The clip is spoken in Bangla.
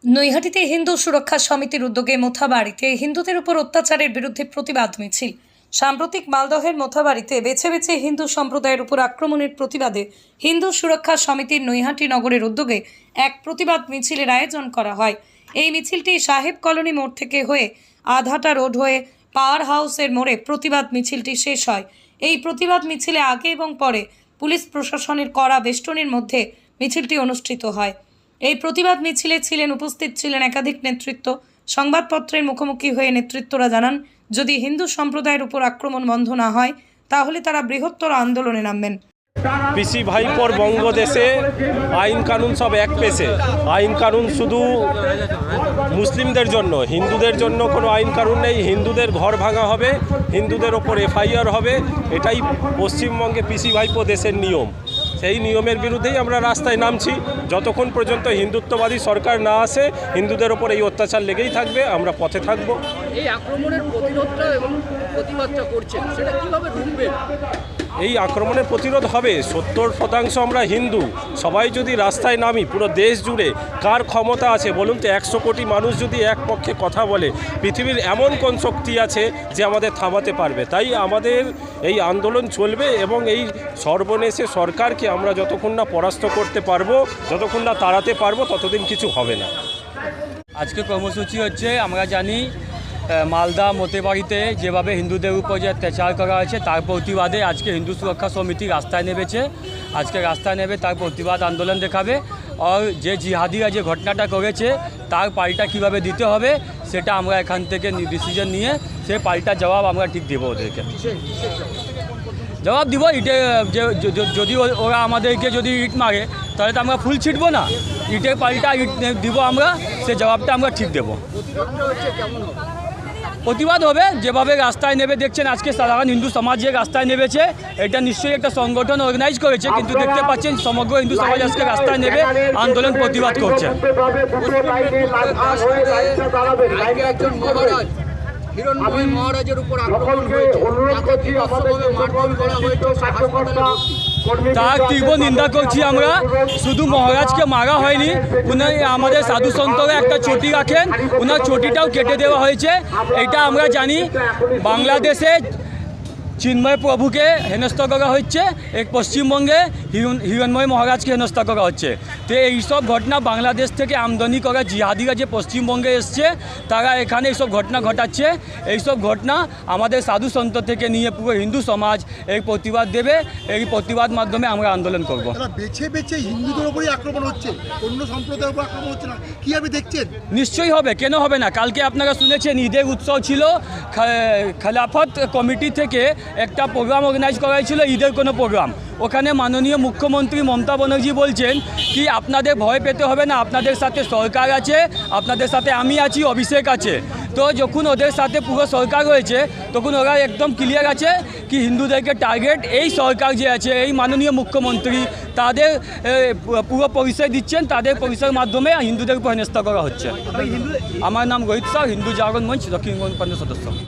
নৈহাটিতে হিন্দু সুরক্ষা সমিতির উদ্যোগে মোথাবাড়িতে হিন্দুদের উপর অত্যাচারের বিরুদ্ধে প্রতিবাদ মিছিল। সাম্প্রতিক মালদহের মোথাবাড়িতে বেছে বেছে হিন্দু সম্প্রদায়ের উপর আক্রমণের প্রতিবাদে হিন্দু সুরক্ষা সমিতির নৈহাটি নগরের উদ্যোগে এক প্রতিবাদ মিছিলের আয়োজন করা হয়। এই মিছিলটি সাহেব কলোনি মোড় থেকে হয়ে আধাটা রোড হয়ে পাওয়ার হাউসের মোড়ে প্রতিবাদ মিছিলটি শেষ হয়। এই প্রতিবাদ মিছিলে আগে এবং পরে পুলিশ প্রশাসনের কড়া বেষ্টনীর মধ্যে মিছিলটি অনুষ্ঠিত হয়। এই প্রতিবাদ মিছিলে উপস্থিত ছিলেন একাধিক নেতৃত্ব। সংবাদপত্রের মুখোমুখি হয়ে নেতৃত্বরা জানান, যদি হিন্দু সম্প্রদায়ের উপর আক্রমণ বন্ধ না হয় তাহলে তারা বৃহত্তর আন্দোলনে নামবেন। পিসি ভাইপোর বঙ্গদেশে আইন কানুন সব এক পেশে। আইন কানুন শুধু মুসলিমদের জন্য, হিন্দুদের জন্য কোনো আইন কানুন নেই। হিন্দুদের ঘর ভাঙা হবে, হিন্দুদের ওপর এফআইআর হবে, এটাই পশ্চিমবঙ্গে পিসি ভাইপো দেশের নিয়ম। সেই নিয়মের বিরুদ্ধেই আমরা রাস্তায় নামছি। যতক্ষণ পর্যন্ত হিন্দুত্ববাদী সরকার না আসে হিন্দুদের ওপর এই অত্যাচার লেগেই থাকবে, আমরা পথে থাকব। এই আক্রমণের প্রতিরোধটা এবং প্রতিবাদটা করছেন, সেটা কীভাবে রুখবে? এই আক্রমণের প্রতিরোধ হবে। 70% আমরা হিন্দু, সবাই যদি রাস্তায় নামি, পুরো দেশ জুড়ে কার ক্ষমতা আছে বলুন তো? 100 কোটি মানুষ যদি এক পক্ষে কথা বলে, পৃথিবীর এমন কোন শক্তি আছে যে আমাদের থামাতে পারবে? তাই আমাদের এই আন্দোলন চলবে এবং এই সর্বনেশে সরকারকে আমরা যতক্ষণ না পরাস্ত করতে পারবো, যতক্ষণ না তাড়াতে পারবো, ততদিন কিছু হবে না। আজকে কর্মসূচি হচ্ছে, আমরা জানি মালদা মোতেবাড়িতে যেভাবে হিন্দুদের উপর যে অত্যাচার করা হয়েছে তার প্রতিবাদে আজকে হিন্দু সুরক্ষা সমিতি রাস্তায় নেমেছে। আজকে রাস্তায় নেমে তার প্রতিবাদ আন্দোলন দেখাবে। আর যে জিহাদিরা যে ঘটনাটা করেছে তার পাল্টা কীভাবে দিতে হবে সেটা আমরা এখান থেকে ডিসিশন নিয়ে সে পাল্টা জবাব আমরা ঠিক দেবো ওদেরকে। জবাব দিব ইটে, যদি ওরা আমাদেরকে যদি ইট মারে তাহলে তো আমরা ফুল ছিটবো না, ইটের পাল্টা ইট দিব আমরা, সে জবাবটা আমরা ঠিক দেবো। প্রতিবাদ হবে যেভাবে রাস্তায় নেবে দেখছেন, আজকে সাধারণ হিন্দু সমাজ যে রাস্তায় নেমেছে, এটা নিশ্চয়ই একটা সংগঠন অর্গানাইজ করেছে, কিন্তু দেখতে পাচ্ছেন সমগ্র হিন্দু সমাজ আজকে রাস্তায় নেবে আন্দোলন প্রতিবাদ করছে। হিরণময় মহারাজের উপর আক্রমণ হয়েছে, তার তীব্র নিন্দা করছি আমরা। শুধু মহারাজকে মারা হয়নি, উনি আমাদের সাধু সন্তরা একটা চটি রাখেন, ওনার চটিটাও কেটে দেওয়া হয়েছে। এটা আমরা জানি। বাংলাদেশে চিন্ময় প্রভুকে হেনস্থা করা হচ্ছে, এক পশ্চিমবঙ্গে হিরণময় মহারাজকে হেনস্থা করা হচ্ছে। তো এইসব ঘটনা বাংলাদেশ থেকে আমদানি করা জিহাদিরা যে পশ্চিমবঙ্গে এসছে, তারা এখানে এইসব ঘটনা ঘটাচ্ছে। এইসব ঘটনা আমাদের সাধু সন্ত থেকে নিয়ে পুরো হিন্দু সমাজ এই প্রতিবাদ দেবে। এই প্রতিবাদ মাধ্যমে আমরা আন্দোলন করব। বেছে বেছে হিন্দুদের উপরই আক্রমণ হচ্ছে, অন্য সম্প্রদায়ের উপর আক্রমণ হচ্ছে না, কীভাবে দেখছেন? নিশ্চয়ই হবে, কেন হবে না? কালকে আপনারা শুনেছেন ঈদের উৎসব ছিল, খেলাফত কমিটি থেকে একটা প্রোগ্রাম অর্গানাইজ করা হয়েছিল, ঈদের কোনো প্রোগ্রাম। ওখানে মাননীয় মুখ্যমন্ত্রী মমতা ব্যানার্জি বলছেন কি আপনাদের ভয় পেতে হবে না, আপনাদের সাথে সরকার আছে, আপনাদের সাথে আমি আছি, অভিষেক আছে। তো যখন ওদের সাথে পুরো সরকার রয়েছে তখন ওরা একদম ক্লিয়ার আছে কি হিন্দুদেরকে টার্গেট এই সরকার যে আছে, এই মাননীয় মুখ্যমন্ত্রী তাদের পুরো পরিচয় দিচ্ছেন, তাদের পরিচয়ের মাধ্যমে হিন্দুদের উপর হেনস্থা করা হচ্ছে। আমার নাম রোহিত শাহ, হিন্দু জাগরণ মঞ্চ দক্ষিণবঙ্গ সদস্য।